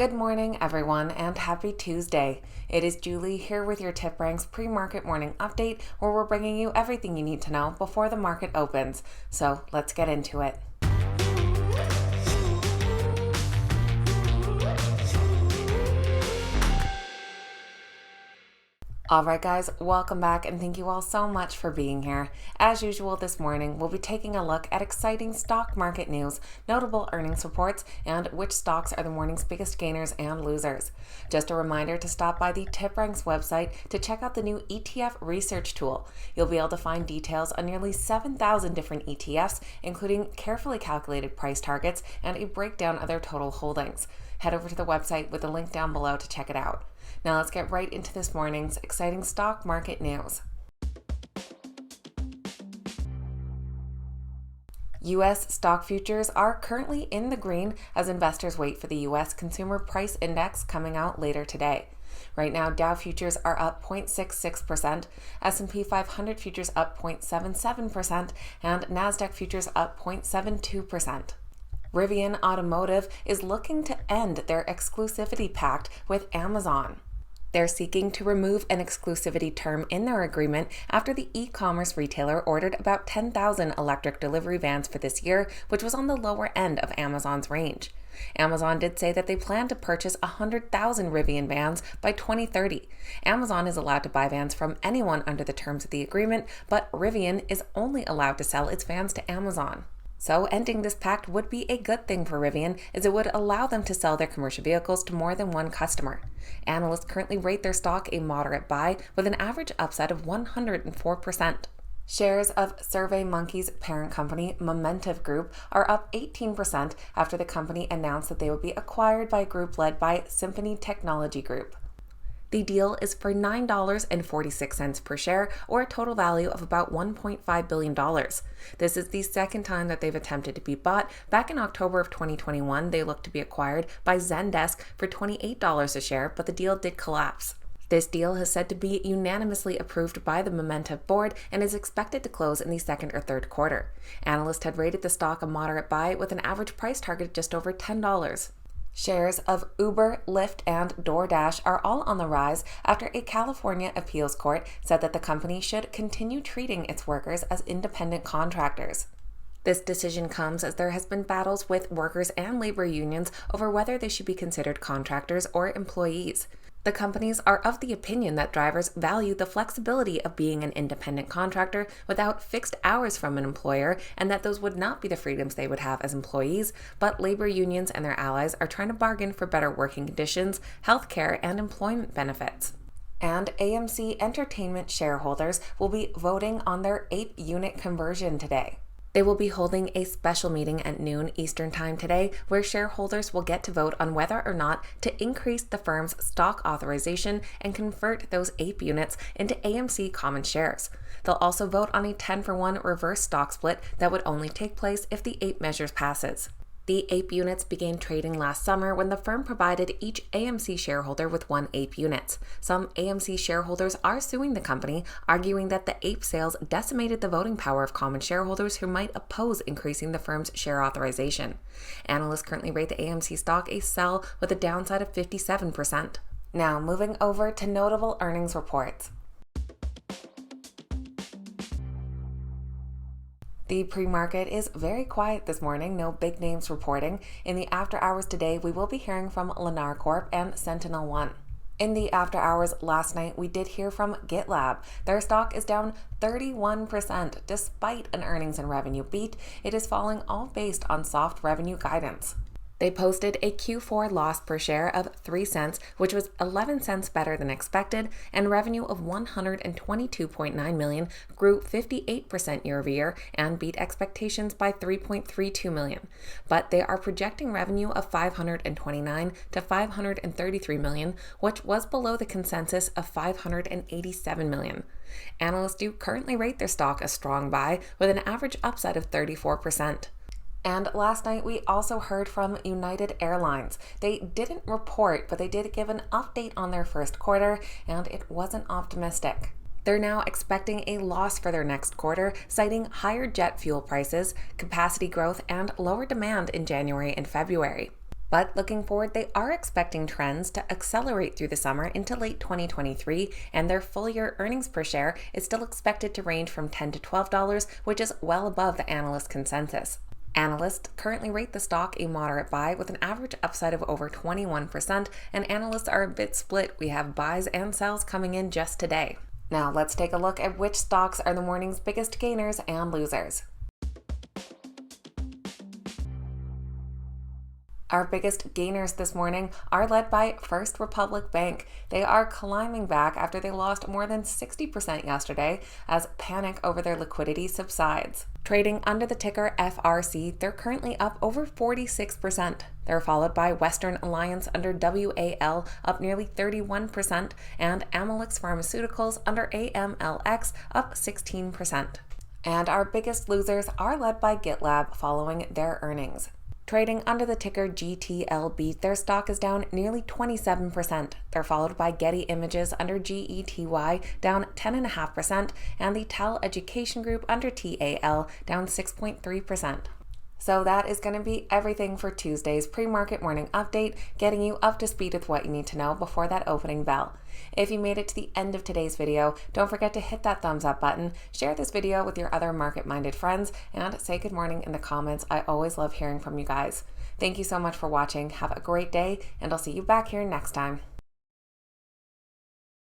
Good morning, everyone, and happy Tuesday. It is Julie here with your TipRanks pre-market morning update, where we're bringing you everything you need to know before the market opens. So let's get into it. Alright guys, welcome back and thank you all so much for being here. As usual this morning, we'll be taking a look at exciting stock market news, notable earnings reports, and which stocks are the morning's biggest gainers and losers. Just a reminder to stop by the TipRanks website to check out the new ETF research tool. You'll be able to find details on nearly 7,000 different ETFs, including carefully calculated price targets and a breakdown of their total holdings. Head over to the website with the link down below to check it out. Now let's get right into this morning's exciting stock market news. U.S. stock futures are currently in the green as investors wait for the U.S. Consumer Price Index coming out later today. Right now, Dow futures are up 0.66%, S&P 500 futures up 0.77%, and NASDAQ futures up 0.72%. Rivian Automotive is looking to end their exclusivity pact with Amazon. They're seeking to remove an exclusivity term in their agreement after the e-commerce retailer ordered about 10,000 electric delivery vans for this year, which was on the lower end of Amazon's range. Amazon did say that they plan to purchase 100,000 Rivian vans by 2030. Amazon is allowed to buy vans from anyone under the terms of the agreement, but Rivian is only allowed to sell its vans to Amazon. So ending this pact would be a good thing for Rivian, as it would allow them to sell their commercial vehicles to more than one customer. Analysts currently rate their stock a moderate buy with an average upside of 104%. Shares of SurveyMonkey's parent company, Momentive Group, are up 18% after the company announced that they would be acquired by a group led by Symphony Technology Group. The deal is for $9.46 per share, or a total value of about $1.5 billion. This is the second time that they've attempted to be bought. Back in October of 2021, they looked to be acquired by Zendesk for $28 a share, but the deal did collapse. This deal is said to be unanimously approved by the Momentive board and is expected to close in the second or third quarter. Analysts had rated the stock a moderate buy with an average price target just over $10. Shares of Uber, Lyft, and DoorDash are all on the rise after a California appeals court said that the company should continue treating its workers as independent contractors. This decision comes as there has been battles with workers and labor unions over whether they should be considered contractors or employees. The companies are of the opinion that drivers value the flexibility of being an independent contractor without fixed hours from an employer, and that those would not be the freedoms they would have as employees, but labor unions and their allies are trying to bargain for better working conditions, health care, and employment benefits. And AMC Entertainment shareholders will be voting on their APE unit conversion today. They will be holding a special meeting at noon Eastern Time today, where shareholders will get to vote on whether or not to increase the firm's stock authorization and convert those APE units into AMC common shares. They'll also vote on a 10-for-1 reverse stock split that would only take place if the APE measures passes. The APE units began trading last summer when the firm provided each AMC shareholder with one APE unit. Some AMC shareholders are suing the company, arguing that the APE sales decimated the voting power of common shareholders who might oppose increasing the firm's share authorization. Analysts currently rate the AMC stock a sell with a downside of 57%. Now, moving over to notable earnings reports. The pre-market is very quiet this morning, no big names reporting. In the after hours today, we will be hearing from Lennar Corp and Sentinel One. In the after hours last night, we did hear from Gitlab. Their stock is down 31% despite an earnings and revenue beat. It is falling all based on soft revenue guidance. They posted a Q4 loss per share of 3 cents, which was 11 cents better than expected, and revenue of $122.9 million grew 58% year over year and beat expectations by $3.32 million. But they are projecting revenue of $529 to $533 million, which was below the consensus of $587 million. Analysts do currently rate their stock a strong buy with an average upside of 34%. And last night, we also heard from United Airlines. They didn't report, but they did give an update on their first quarter, and it wasn't optimistic. They're now expecting a loss for their next quarter, citing higher jet fuel prices, capacity growth, and lower demand in January and February. But looking forward, they are expecting trends to accelerate through the summer into late 2023, and their full-year earnings per share is still expected to range from $10 to $12, which is well above the analyst consensus. Analysts currently rate the stock a moderate buy with an average upside of over 21%, and analysts are a bit split. We have buys and sells coming in just today. Now let's take a look at which stocks are the morning's biggest gainers and losers. Our biggest gainers this morning are led by First Republic Bank. They are climbing back after they lost more than 60% yesterday as panic over their liquidity subsides. Trading under the ticker FRC, they're currently up over 46%. They're followed by Western Alliance under WAL, up nearly 31%, and Amylyx Pharmaceuticals under AMLX, up 16%. And our biggest losers are led by Gitlab following their earnings. Trading under the ticker GTLB, their stock is down nearly 27%. They're followed by Getty Images under GETY, down 10.5%, and the TAL Education Group under TAL, down 6.3%. So that is going to be everything for Tuesday's pre-market morning update, getting you up to speed with what you need to know before that opening bell. If you made it to the end of today's video, don't forget to hit that thumbs up button, share this video with your other market-minded friends, and say good morning in the comments. I always love hearing from you guys. Thank you so much for watching. Have a great day, and I'll see you back here next time.